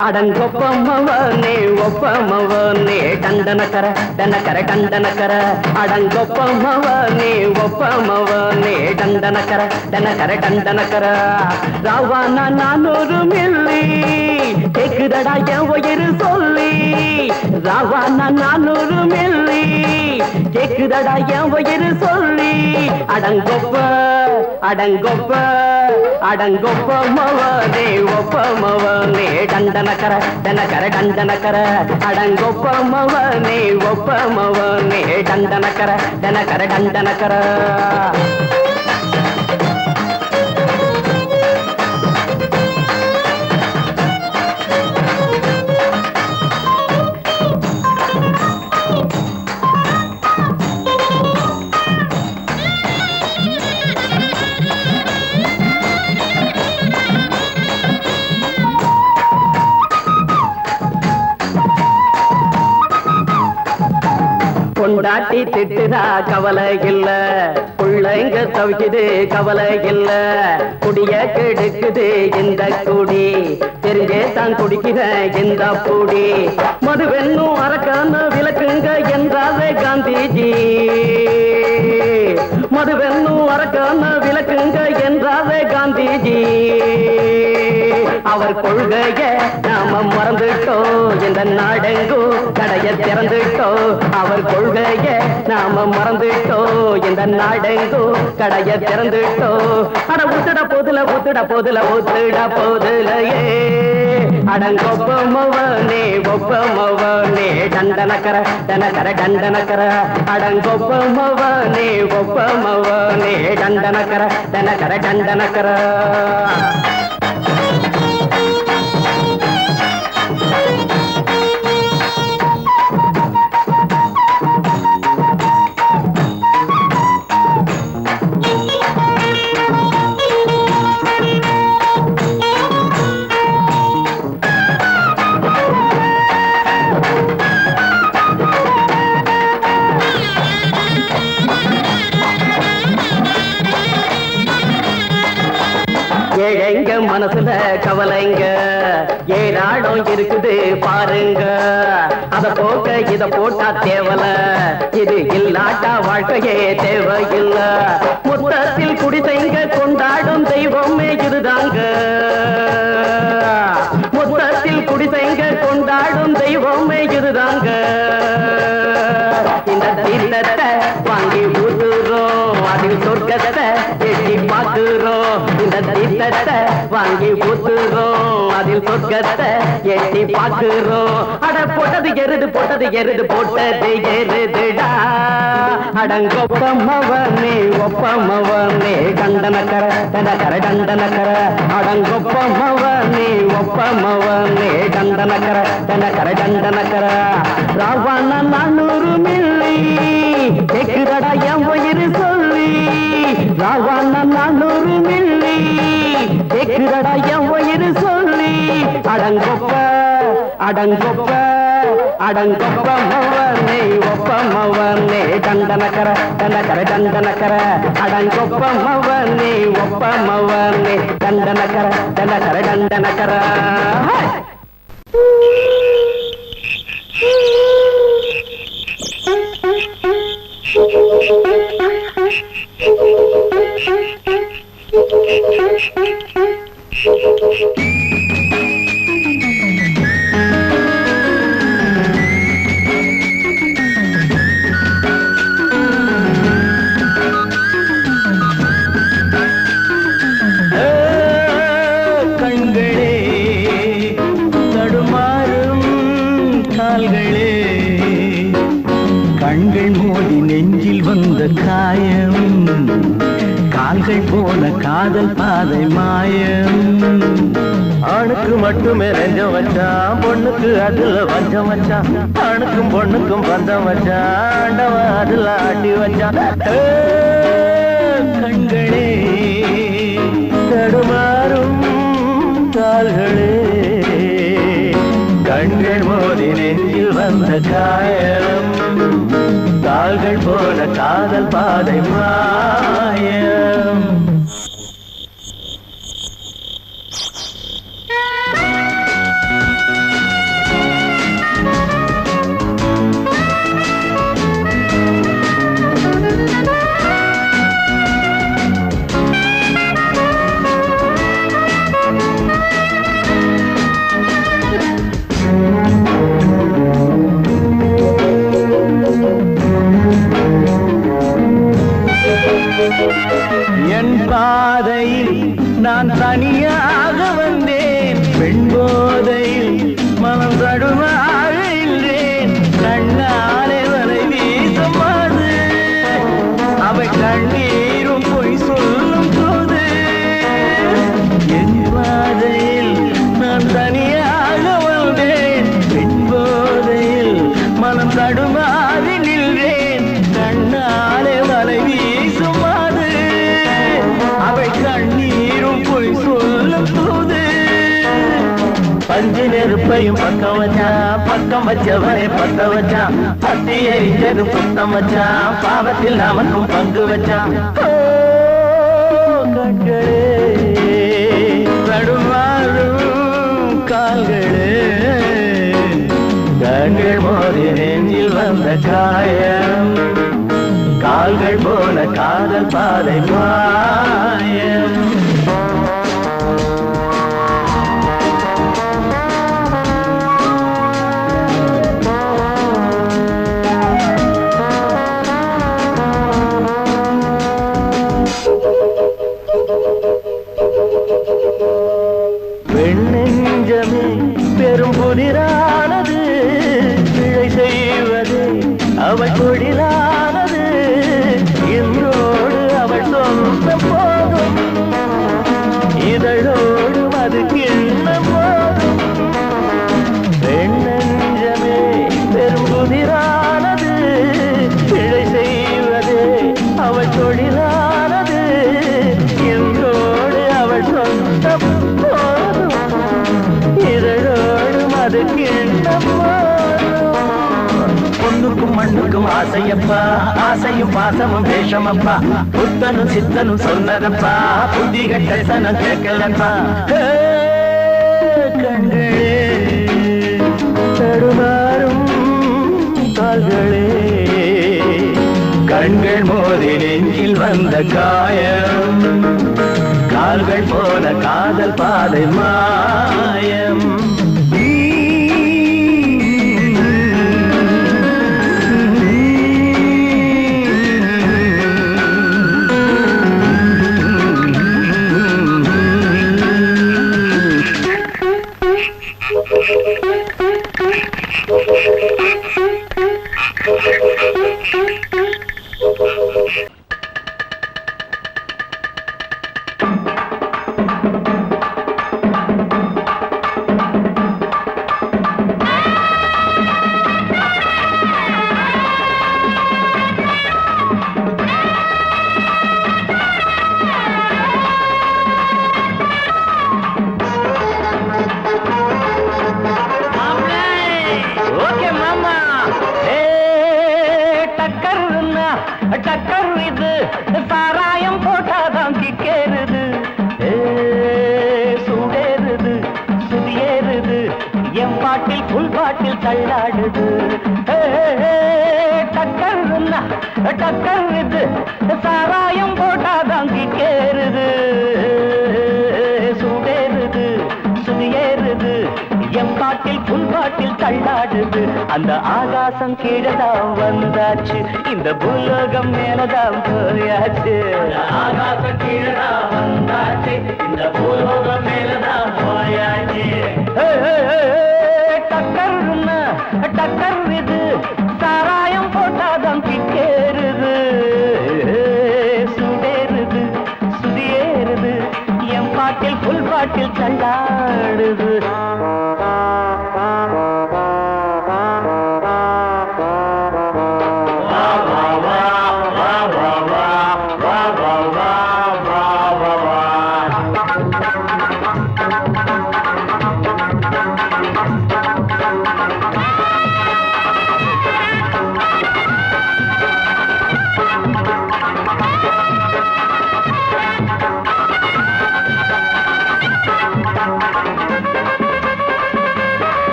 அடங்கொப்பமவனே ஒப்பமவனே டண்டனக்கர டனக்கர டண்டனக்கர அடங்கொப்பமவனே ஒப்பமவனே டண்டனக்கர டனக்கர டண்டனக்கர ராவானா 400 milli கேக்குதடா என் உயிர் சொல்லி ராவானா 400 milli கேக்குதடா என் உயிர் சொல்லி அடங்கொப்ப அடங்கொப்ப அடங்கொப்பமவனே ஒப்பமவனே டண்டனக்கர டனக்கர டண்டனக்கர அடங்கொப்பமவனே ஒப்பமவனே டண்டனக்கர டனக்கர டண்டனக்கர கொண்டாட்டி திட்டுதா கவலை இல்ல புள்ளைங்க தவிக்குது கவலை இல்ல குடிய கெடுக்குது இந்த குடி தெரிஞ்சே தான் குடிக்கிற இந்த பூடி மதுவென்னும் அரக்கான விளக்குங்க என்றாரே காந்திஜி மதுவென்னும் அரக்கான விளக்குங்க என்றாரே காந்திஜி அவர் கொள்கைய நாம மறந்துட்டோம் இந்த நாடெங்கோ கடைய திறந்துட்டோம் அவர் கொள்கைய நாம மறந்துட்டோம் இந்த நாடெங்கோ கடைய திறந்துட்டோம் அட ஊத்துட போதுல ஊத்துட போதுல ஊத்துட போதுலையே அடங்கொப்பமவனே ஒப்பமவனே டண்டனக்கர டனக்கர டண்டனக்கர அடங்கொப்பமவனே ஒப்பமவனே டண்டனக்கர டனக்கர டண்டனக்கர ஏழைங்க மனசுல கவலைங்க ஏராளம் இருக்குது பாருங்க அத போக்க இத போட்டா தேவல இது இல்லாட்டா வாழ்க்கையே தேவையில்ல மொத்தத்தில் குடிசைங்க கொண்டாடும் தெய்வமே இதுதாங்க மொத்தத்தில் குடிசைங்க கொண்டாடும் தெய்வமே இதுதாங்க இந்த தீர்த்தத்தை வாங்கி ஊத்துறோம் அதில் சொர்க்கத்தை எட்டி பார்க்கிறோம் இந்த தீர்த்தத்தை வாங்கி ஊத்துறோம் அதில் சொர்க்கத்தை எட்டி பார்க்கிறோம் அட போட்டது எருது போட்டது எருதுடா அடங்கொப்பமவனே ஒப்பமவனே டண்டனக்கர டனக்கர டண்டனக்கர அடங்கொப்பமவனே ஒப்பமவனே டண்டனக்கர டனக்கர டண்டனக்கர ராவான 400 மில்லி கேக்குதடா என் உயிர் சொல்லி ராவான 400 மில்லி கேக்குதடா என் உயிர் சொல்லி அடங்கொப்ப அடங்கொப்ப அடங்கொப்பமவனே ஒப்பமவனே டண்டனக்கர டனக்கர டண்டனக்கர அடங்கொப்பமவனே ஒப்பமவனே டண்டனக்கர டனக்கர டண்டனக்கர கண்கள் மோதி நெஞ்சில் வந்த காயம் கால்கள் போன காதல் பாதை மாயம் ஆணுக்கு மட்டுமே நெஞ்சம் வச்சான் பொண்ணுக்கு அதுல வஞ்சம் வச்சான் ஆணுக்கும் பொண்ணுக்கும் பந்தம் வச்சான் ஆண்டவன் அதுல ஆட்டி வச்சான் கண்களே தடுமாறும் கால்களே கண்கள் மோதி நெஞ்சில் வந்த காயம் கால்கள் போல காதல் பாதை மாயம் என் பாதையில் நான் தனியாக வந்தேன், பெண் போதையில் மனம் தடுமாறுகின்றேன். கண்ணாலே வலை வீசமாது, அவை கண்ணீரும் பொய் சொல்லும் போது. என் பாதையில் நான் தனியாக வந்தேன், பெண் போதையில் மனம் தடுமாறி நின்றேன். கண்ணாலே வலை வீசுமாது, அவை கண்ணீரும் பொய் சொல்லும் போது. பஞ்சு நெருப்பையும் பக்கம் வச்சான், பக்கம் வச்சவனை பத்த வச்சான். பத்தி எரிஞ்சது புத்தம் வச்சான், பாவத்தில் நமக்கும் பங்கு வச்சான். கண்களே தடுமாறும் கால்களே, கண்கள் மோதி நெஞ்சில் வந்த காயம், கால்கள் போல காதல் பாதை மாயம். பெண்ணெஞ்சமே பெரும் புதிரானது, பிழை செய்வது அவள் தொழிலானது. இன்றோடு அவள் சொந்தம் போதும், இதழோடு அது கிண்ணம் போதும். பெண்ணெஞ்சமே பெரும் புதிரானது, பிழை செய்வது அவள் தொழிலானது. இன்றோடு அவள் சொந்தம் போதும், இதழோடு அது கிண்ணம் போதும். பொண்ணுக்கும் மண்ணுக்கும் ஆசையப்பா, ஆசையும் பாசமும் வேஷமப்பா. புத்தனும் சித்தனும் சொன்னதப்பா, புத்தி கட்ட சனம் கேட்கலப்பா. கண்களே தடுமாறும் கால்களே, கண்கள் மோதி நெஞ்சில் வந்த காயம், கால்கள் போல காதல் பாதை மாயம். டக்கர் இது சாராயம் போட்டாதான் கிக்கேறுது, சூடேறுது சுதியேறுது, என் பாட்டில் புல் பாட்டில் தள்ளாடுது. டக்கர் இது சாராயம் போட்டாதான் கிக்கேறுது, சூடேறுது சுதியேறுது, என் பாட்டில் புல் பாட்டில் தள்ளாடுது. அந்த ஆகாசம் கீழதான் வந்தாச்சு, இந்த பூலோகம் மேலதான் போயாச்சு. ஆகாசம் கீழதான் வந்தாச்சு, இந்த பூலோகம் மேலதான் போயாச்சு. டக்கர் இது சாராயம் போட்டாதான் கிக்கேறுது, சூடேறுது சுதியேறுது, என் பாட்டில் புல் பாட்டில் தள்ளாடுது.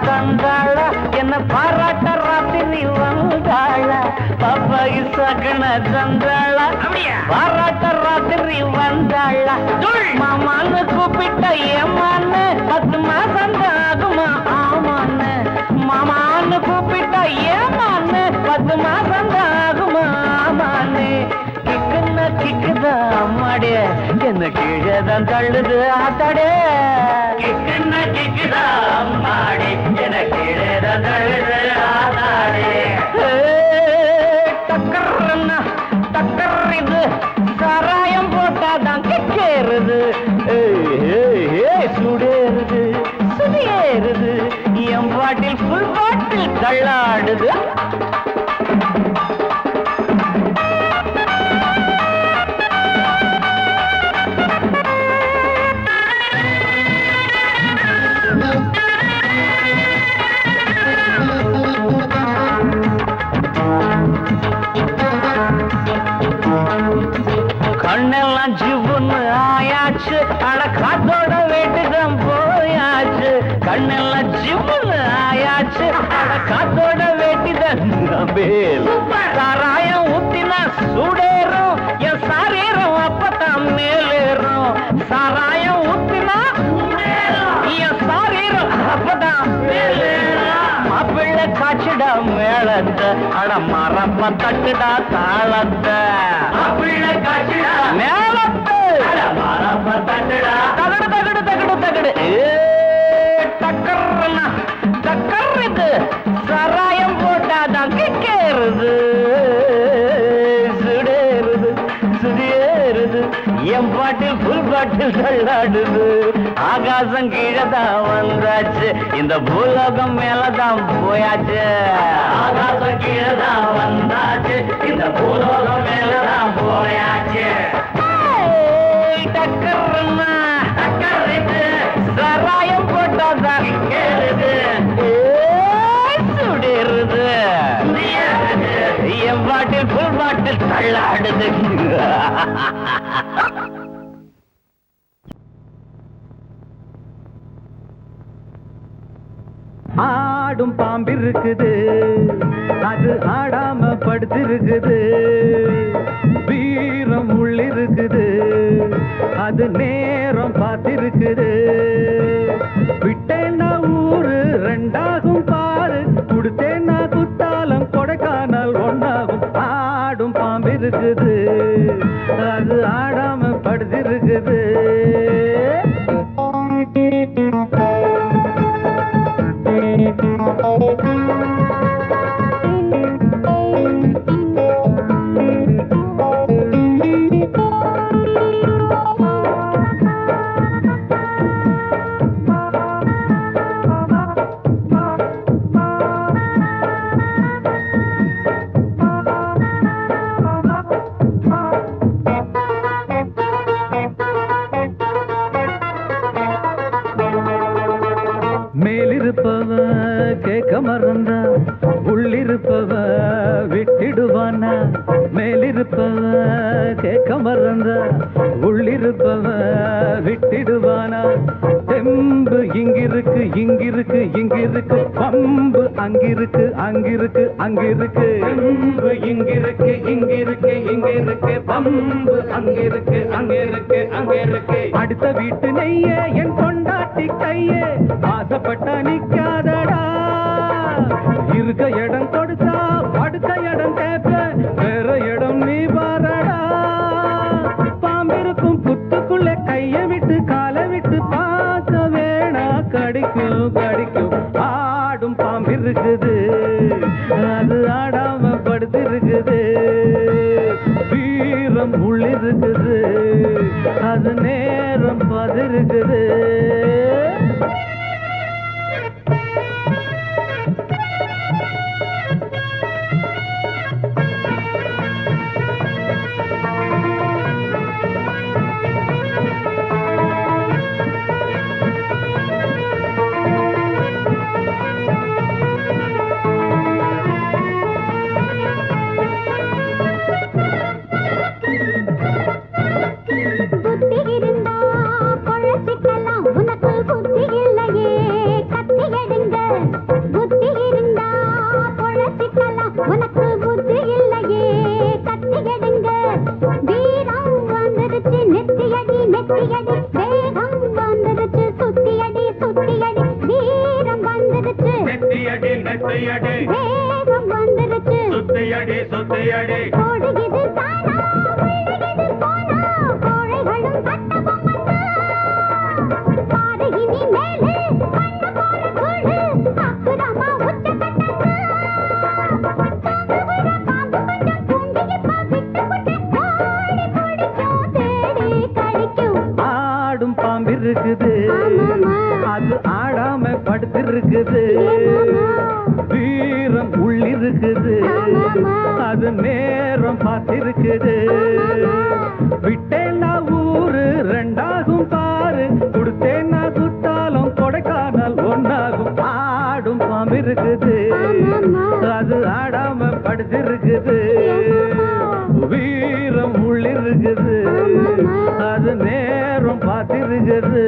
தந்தாள என்ன பாராட்ட ராத்திரி வந்தாள, பாப்பாயி சகன தந்தாள பாராட்ட ராத்திரி வந்தாள. மாமான்னு கூப்பிட்ட ஏமான்னு 10 மாசம் ஆகுமா ஆமான்னு, மாமான்னு மாமான்னு கூப்பிட்டா ஏமான்னு 10 மாசம் தான் ஆகுமாமான்னு கிக்குன்னா கிக்குதா அம்மாடே என்ன கீழே தான் தள்ளுது ஆத்தாடே கிக்குன்னா கிக்குதா அம்மாடே என்ன கீழே தான் தள்ளுது ஆத்தாடே டக்கர்னா டக்கர் இது சாராயம் போட்டாதான் கிக்கேறுது சுடேறுது சுதியேறுது என் பாட்டில் ஃபுல் பாட்டில் தள்ளாடுது கண்ணெல்லாம் ஜிவ்வுன்னு ஆயாச்சு அட காத்தோட வேட்டுதான் போயாச்சு கண்ணெல்லாம் ஜிவ்வுன்னு ஆயாச்சு அட காத்தோட வேட்டிதான் சாராயம் ஊத்தினா சூடேறும் என் சாரீரம் அப்பதான் மேலேறும் சாராயம் ஊத்தினா என் சாரீரம் அப்பதான் மேலேறும் மாப்பிள்ளை காய்ச்சிடா மேளத்தை அட மரப்ப தட்டுடா தாளத்தை மாப்பிள்ளை காய்ச்சிடா மேளத்தை அட மரப்ப தட்டுடா தகடு தகடு தகடு தகடு டக்கர்னா டக்கர் இது சாராயம் போட்டாதான் கிக்கேறுது சுடேறுது சுதியேறுது என் பாட்டில் ஃபுல் பாட்டில் தள்ளாடுது ஆகாசம் கீழே தான் வந்தாச்சு இந்த பூலோகம் மேலதான் போயாச்சு ஆகாசம் கீழே தான் வந்தாச்சு இந்த பூலோகம் மேலதான் போயாச்சு டக்கர்னா டக்கர் இது சாராயம் போட்டாதான் கேளுது சுடேறுது என் பாட்டில் ஃபுல் பாட்டில் தள்ளாடுது ஆடும் பாம்பு இருக்குது அது ஆடாம படுத்திருக்குது வீரம் உள்ளிருக்குது அது நேரம் பார்த்திருக்குது விட்டேன்னா ஊரு ரெண்டாகும் பாரு கொடுத்தேன்னா குத்தாலம் கொடைக்கானல் ஒன்னாகும் ஆடும் பாம்பு இருக்குது அது ஆடாம படுத்திருக்குது மேலிருப்பவ கேட்க மறந்தா உள்ளிருப்பவ விட்டிடுவானா மேலிருப்பவ கேட்க மறந்தா உள்ளிருப்பவ விட்டிடுவானா தெம்பு இங்கிருக்கு இங்கிருக்கு இங்கிருக்கு பம்பு அங்கிருக்கு அங்கிருக்கு அங்கிருக்கு தெம்பு இங்கிருக்கு இங்கிருக்கு இங்கிருக்கு பம்பு அங்கிருக்கு அங்கிருக்கு அங்கிருக்கு அடுத்த வீட்டு நெய்ய என் கொண்டாட்டி கையே ஆசைப்பட்ட நிக்காதடா இருக்க இடம் கொடுத்தா படுக்க இடம் கேட்ப வேற இடம் நீ பாரடா பாம்பிருக்கும் புத்துக்குள்ள கைய விட்டு காலை விட்டு பார்க்க வேணா கடிக்கும் கடிக்கும் ஆடும் பாம்பிருக்குது அது ஆடாம படுத்திருக்குது வீரம் உள்ளிருக்குது அது நேரம் பதிருக்குது சுத்தியடி வேகம் வந்துருச்சு சுத்தியடி சுத்தியடி ஓடுகிது தானா விழுகிது போனா கோழைகளும் சட்ட பொம்மன்னா பாதகினி மேலே கண்ண போல கூடு அக்குதமா உச்ச கட்டங்க தாங்க விட பாம்பு கொஞ்சம் தூங்கி விட்டு விட்டு ஓடி பிடிக்கும் தேடி கடிக்கும் ஆடும் பாம்பு இருக்குது ஆமாமா அது ஆடாம படுத்திருக்குது வீரம் உள்ளிருக்குது அது நேரம் பார்த்திருக்குது விட்டேன்னா ஊரு ரெண்டாகும் பாரு கொடுத்தேன்னா குத்தாலும் கொடைக்கானல் ஒன்னாகும் ஆடும் பாம்பு இருக்குது அது ஆடாம படுத்திருக்குது வீரம் உள்ளிருக்குது அது நேரம் பார்த்திருக்குது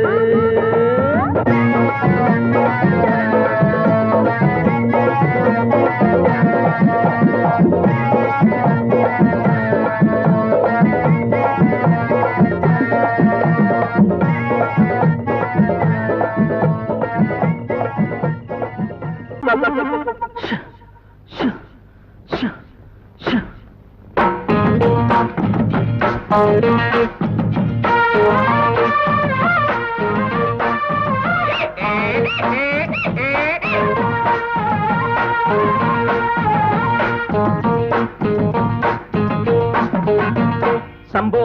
சம்போ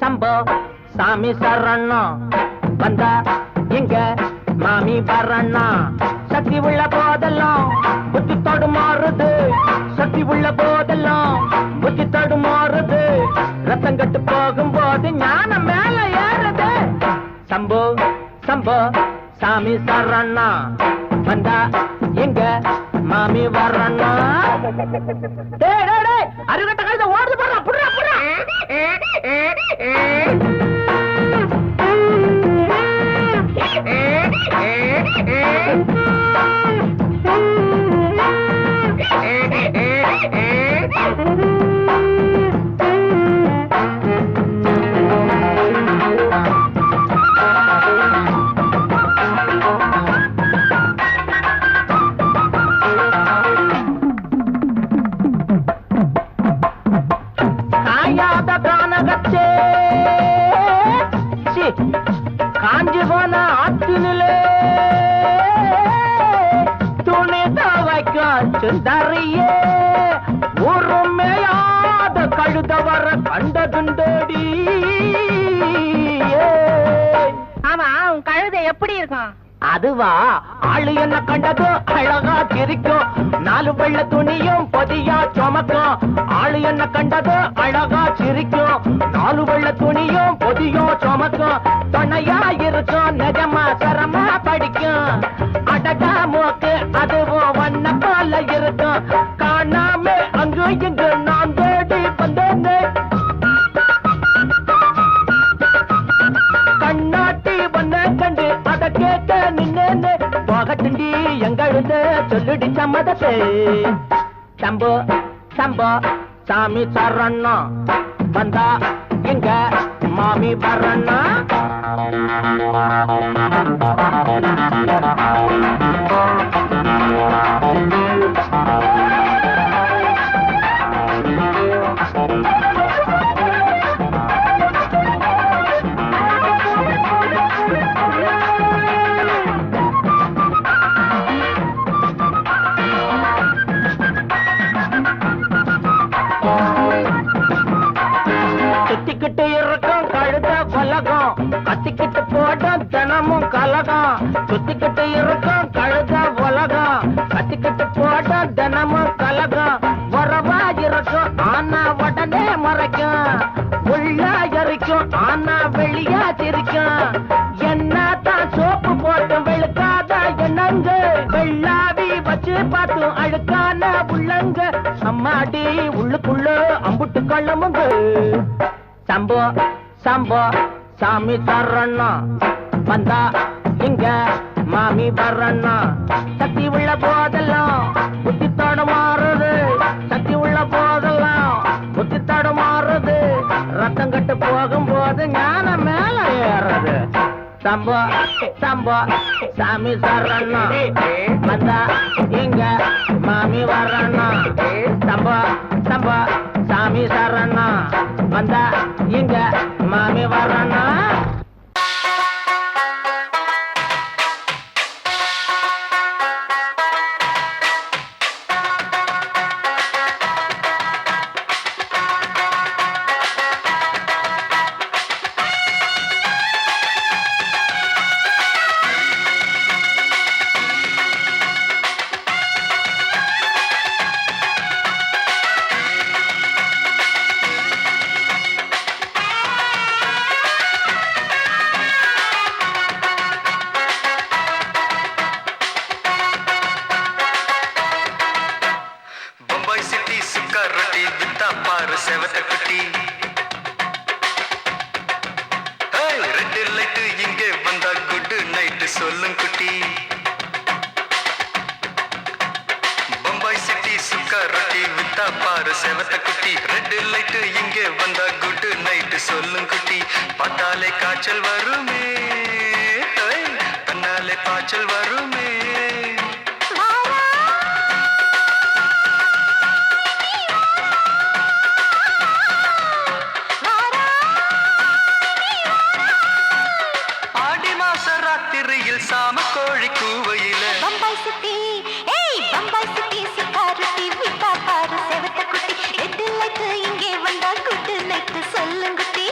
சம்போ சாமி சரணம் வந்தா எங்க மாமி வரண்ணா சக்தி உள்ள போதெல்லாம் புத்தி தடுமாறுது சக்தி உள்ள போதெல்லாம் புத்தி தடுமாறுது ரத்தம் கட்டு போகும்போது ஞானம் மேல ஏறுது சம்போ சம்போ சாமி சரணா வந்தா எங்க மாமி வரண்ணா அருகட்ட கழுத ஓடுது போடுறா புடுறா புடுறா காயாத கானகச்சே காஞ்சி போன ஆத்தினிலே துணி தவைக்க சுந்தரியே உருமையாத கழுத வர கண்டதுண்டடி ஆமா உன் கழுதை எப்படி இருக்கும்? அதுவா ஆளு என்ன கண்டது அழகா சிரிக்கும் நாலு வெள்ள துணியும் பொதியா சுமக்கும் ஆளு என்ன கண்டது அழகா சிரிக்கும் நாலு வெள்ள துணியும் பொதியும் சுமக்கும் துணையா இருக்கும் நிஜமா சரமா படிக்கும் அடகா மூக்கு அதுவும் வண்ண போல இருக்கும் காணாம அங்கு இங்கு நான் தேடி வந்தேன்னு கண்ணாட்டி வண்ண கண்டு அத கேட்ட நின்னு போகட்டுண்டி எங்கழுத சொல்லுடி சம்மதத்தை சம்போ சம்போ சாமி சரணா வந்தா எங்க மாமி வரண்ணா சுத்திக்கிட்டு இருக்கும் கழுத கொலகம் கத்திக்கிட்டு போடும் தினமும் கலகம் சுத்திக்கிட்டு இருக்கும் கழுத உலகம் கத்திக்கிட்டு போடும் தினமும் கலகம் உறவா இருக்கும் ஆனா உடனே மறைக்கும் உள்ள எரிக்கும் ஆனா வெளியா சிரிக்கும் என்னதான் சோப்பு போட்டு வெளுக்காத என்னங்க வெள்ளாவி வச்சு பார்த்து அழுக்கான உள்ளங்க அம்மாடி உள்ளுக்குள்ள அம்புட்டு கள்ளமுங்க சம்போ சம்போ சாமி சரணா வந்தா இங்க மாமி வரண்ணா சக்தி உள்ள போதெல்லாம் புத்தி தடுமாறுது சக்தி உள்ள போதெல்லாம் புத்தி தடுமாறுது ரத்தம் கட்டு போகும்போது ஞானம் மேல ஏறுது சம்போ சம்போ சாமி சரணா வந்தா இங்க மாமி வர்றண்ணா சம்பா சம்பா சாமி சரணா வந்தா இங்க மாமி வர்றண்ணா சொல்லும் குட்டி பம்பாய் சிட்டி சுக்கா ரொட்டி வித்தா பாரு செவத்த குட்டி ரெட் லைட் இங்கே வந்தா குட் நைட் சொல்லும் குட்டி பார்த்தாலே காய்ச்சல் வருமே கண்ணாலே காய்ச்சல் வருமே சாம கோழி கூவையில பம்பாய் சிட்டி பம்பாய் சிட்டி சிக்காரட்டி விட்டா பாரு செவத்த குட்டி ரெட் லைட் இங்கே வந்தா குட் நைட் சொல்லும் குட்டி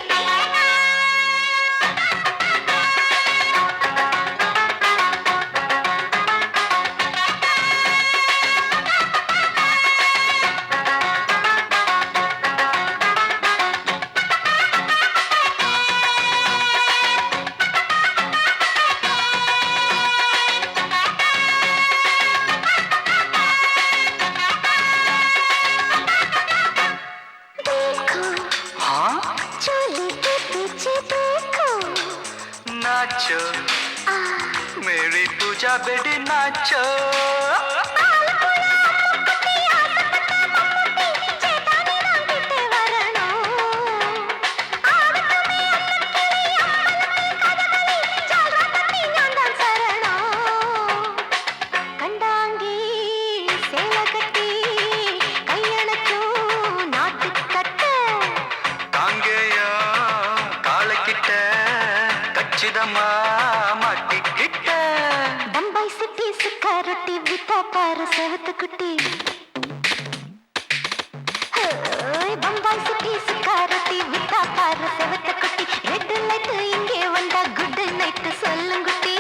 नाचो मेरी पूजा बेटी नाचो பம்பாய் சிட்டி சிக்காரட்டி விட்டா பாரு செவத்த குட்டி பம்பாய் சிட்டி சிக்காரட்டி விட்டா பாரு செவத்த குட்டி ரெட் லைட் இங்கே வந்தா குட் நைட் சொல்லும் குட்டி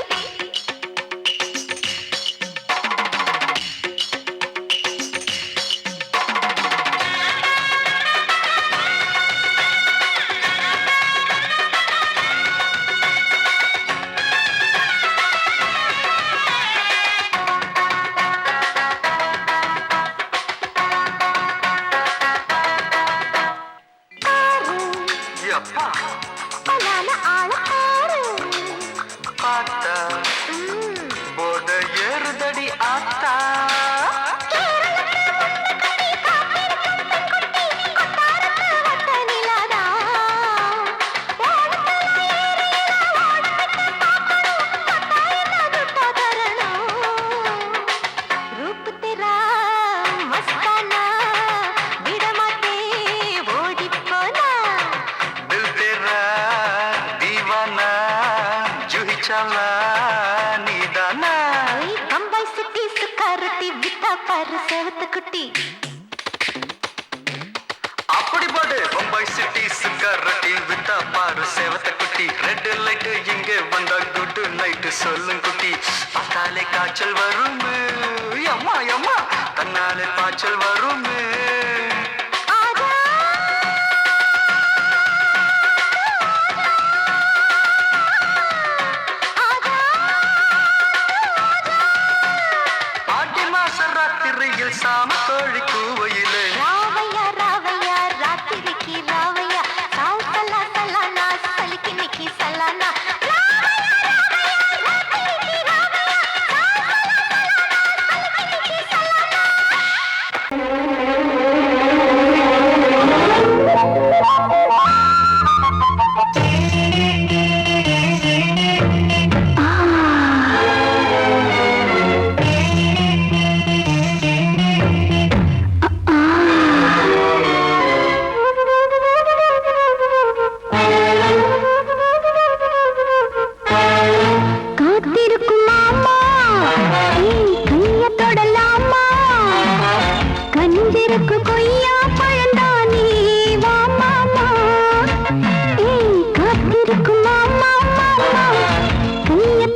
ஏறுதடி ஆத்தா பம்பாய் சிட்டி சிக்காரட்டி விட்டா பாரு செவத்த குட்டி அப்படி போடு பம்பாய் சிட்டி சிக்காரட்டி வித்தா பாரு செவத்த குட்டி ரெட் லைட் இங்கே வந்தா குட் நைட் சொல்லும் குட்டி பார்த்தாலே காய்ச்சல் வருமே அம்மா அம்மா கண்ணாலே காய்ச்சல் வருமே சாம கோழி கூவையிலே ராவையா ராவையா ராத்திரிக்கு ராவையா சாவு சல்லா சல்லானா சலிக்கு நிக்கி சல்லானா ராவையா கனிஞ்சிருக்கு கொய்யா பழந்தானே வா மாமா காத்திருக்கும் மாமா மாமா கைய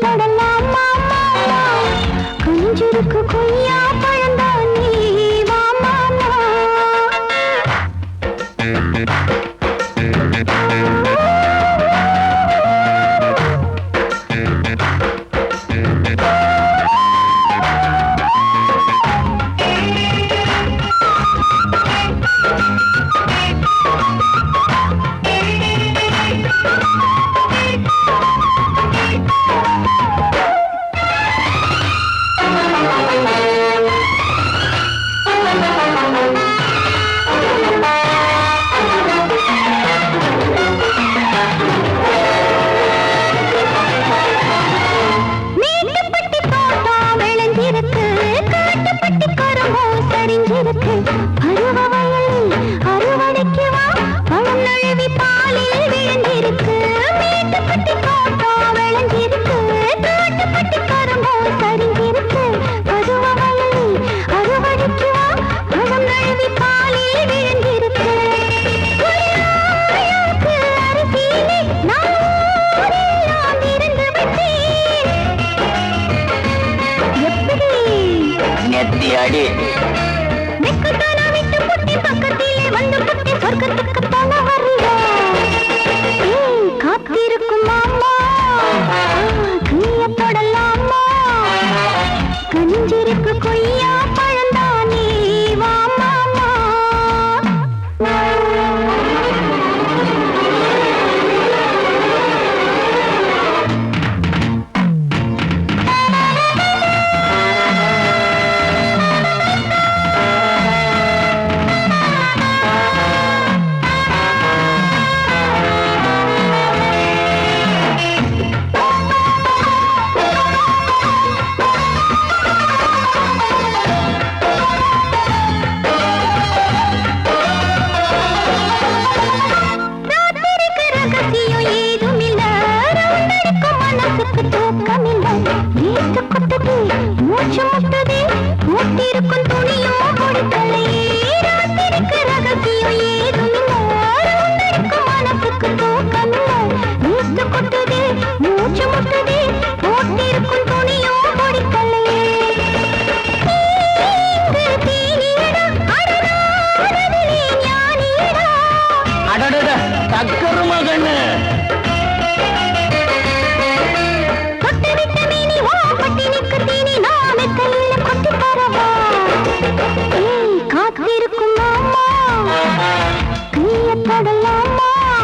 தொடலாம் மாமா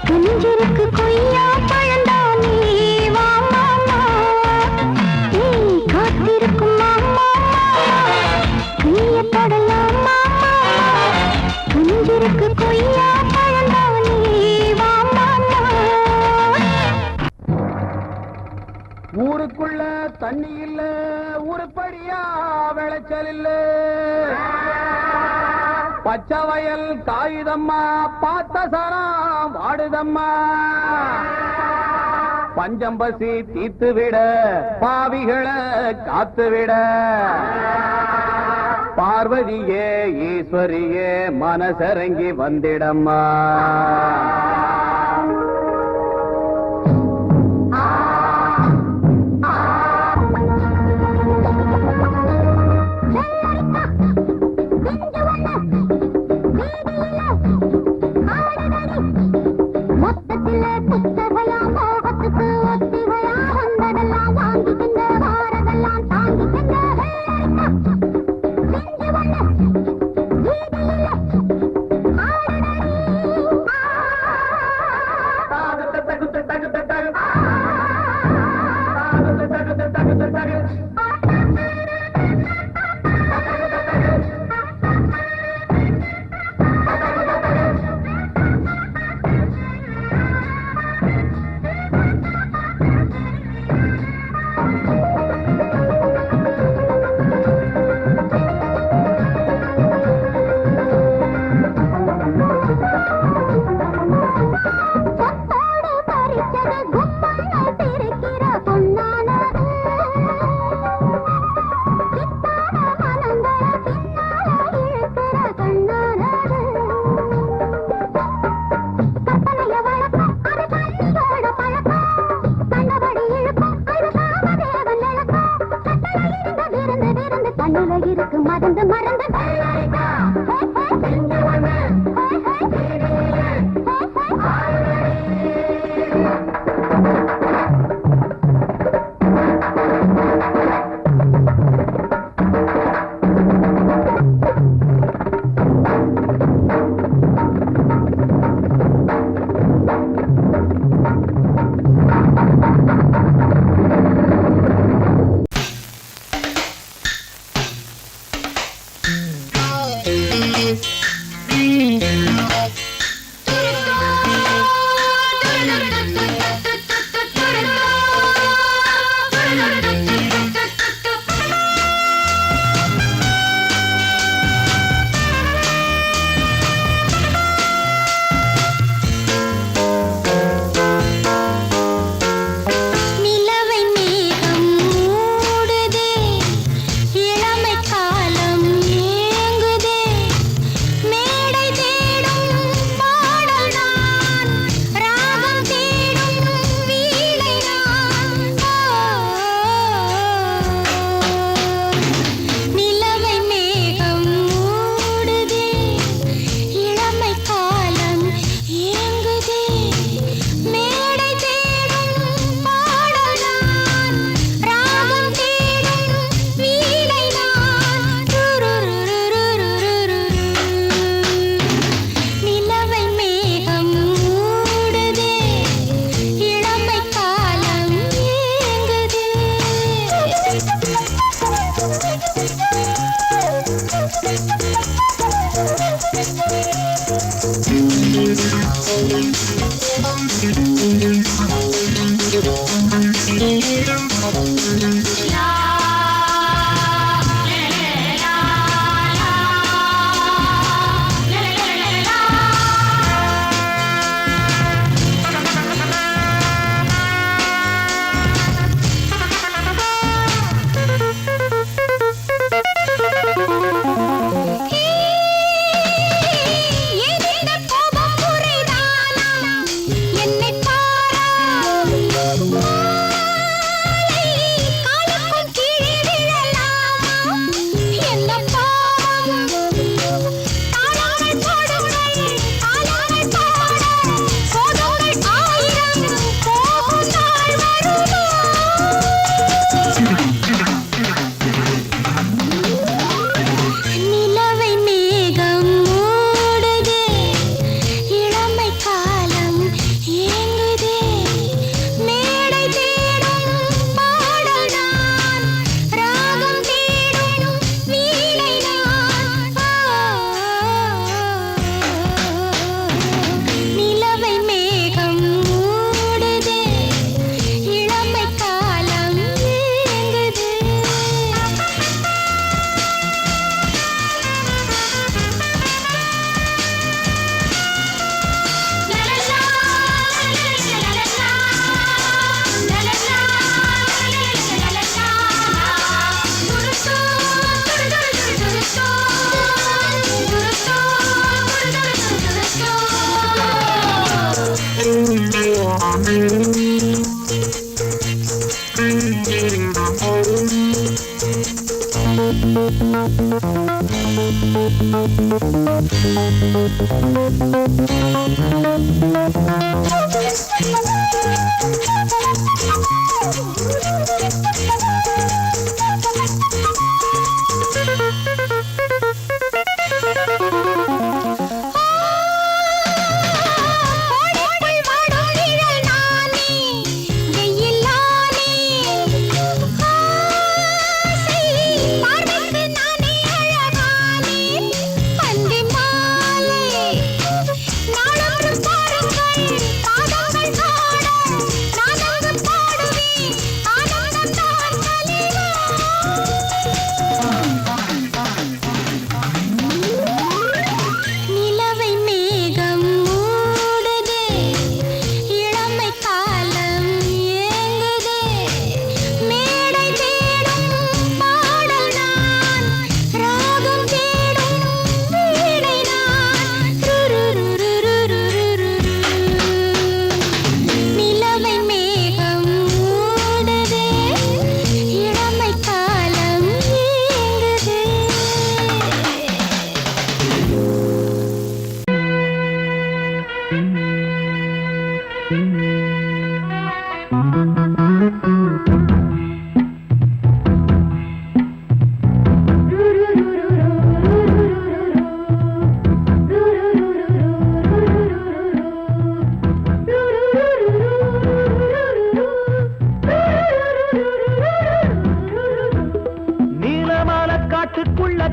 கனிஞ்சிருக்கு கொய்யா பழந்தானே வா மாமா காத்திருக்கும் மாமா கைய தொடலாமா கனிஞ்சிருக்கு கொய்யா பழந்தானே வா மாமா ஊருக்குள்ள தண்ணி இல்ல ஊருப்படியா விளைச்சல் இல்ல பச்சை வயல் காயுதம்மா பார்த்த சரம் வாடுதம்மா பஞ்சம்பசி தீத்து விட பாவிகளை காத்து விட பார்வதியே ஈஸ்வரியே மனசரங்கி வந்திடம்மா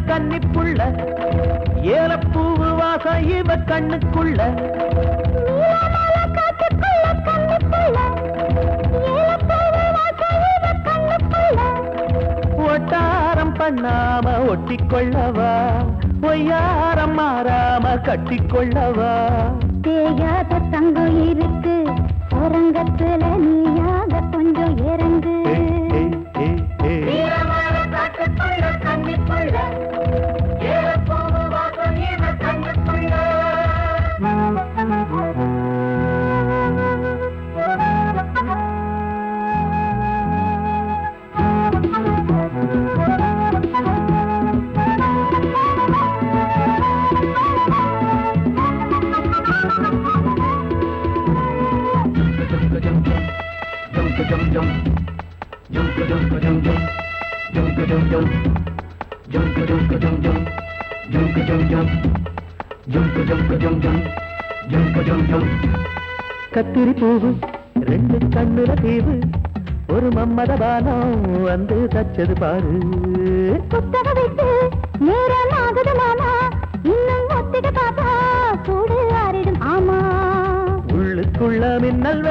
கன்னிப்புள்ள ஏலப்பூவு வாசம் இவ கண்ணுக்குள்ள ஒட்டாரம் பண்ணாம ஒட்டிக்கொள்ளவா பொய்யாரம் மாறாம கட்டிக்கொள்ளவா தேயாத தங்கம் இருக்கு அரங்கத்துல நீயாக கொஞ்சம் இறங்கு கத்திரி பூவு ரெண்டு கண்ணுல தீவு ஒரு மம்மத பானம் வந்து தச்சது பாரு புத்தக விட்டு நேரம் ஆகுது மாமா இன்னும் ஒத்திக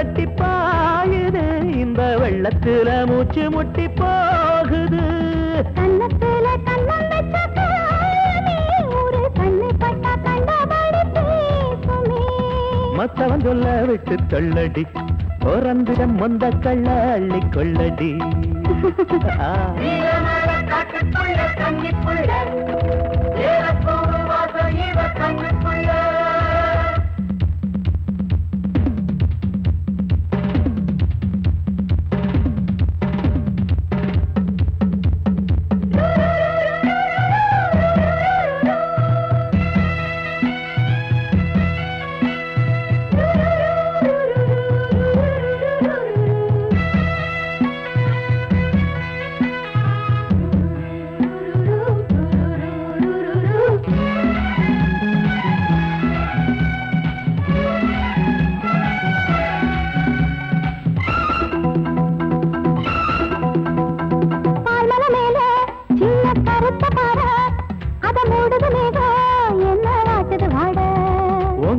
கட்டி பாயுது இந்த வெள்ளத்துல மூச்சு முட்டி போகுது கண்ணத்துல கண்ணம் வச்ச காலமே ஒரு கண்ணு பட்டா கண்டபடி பேசுமே மத்தவன் சொல்ல விட்டு தள்ளடி ஓரந்திடம் மொந்த கள்ள அள்ளி கொள்ளடி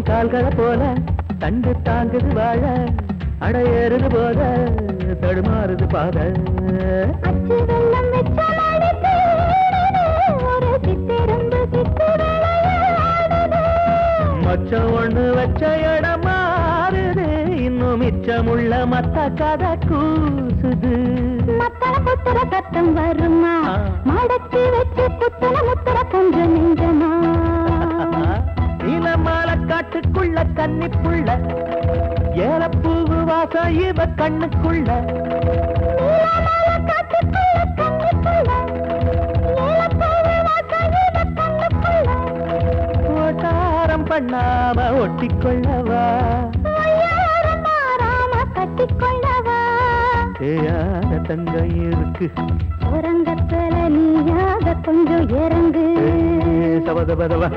கால்களை போல தண்டு தாங்குது வாழ அடையேறுது போத தடுமாறுது பாத அச்சு வெள்ளம் வெச்ச மாடிக்கு ஒரு சித்திருந்து சித்து விளையாடுது மச்சம் ஒண்ணு வச்ச இடம் மாறுது இன்னும் மிச்சமுள்ள மத்த கதை கூசுது மத்தள குத்துற சத்தம் வருமா மடக்கி வச்சு குத்துற முத்துற கொஞ்சம் நெஞ்சமா நீலமால காட்டுக்குள்ள கன்னிப்புள்ள ஏலப்பூவு வாசம் இவ கண்ணுக்குள்ள ஓட்டாரம் பண்ணாம ஒட்டிக்கொள்ளவா கட்டிக்கொள்ளவா தேயாத தங்கம் இருக்கு உறங்கத்துல நீயாக கொஞ்சம் இறங்கு சபதபதவா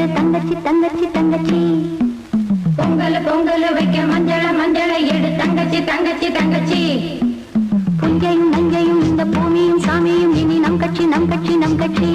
எடு தங்கச்சி தங்கச்சி தங்கச்சி பொங்கல் பொங்கல் வைக்க மஞ்சள மஞ்சள எடு தங்கச்சி தங்கச்சி தங்கச்சி புஞ்சையும் நஞ்சையும் இந்த பூமியும் சாமியும் இனி நம் கட்சி நம் கட்சி நம் கட்சி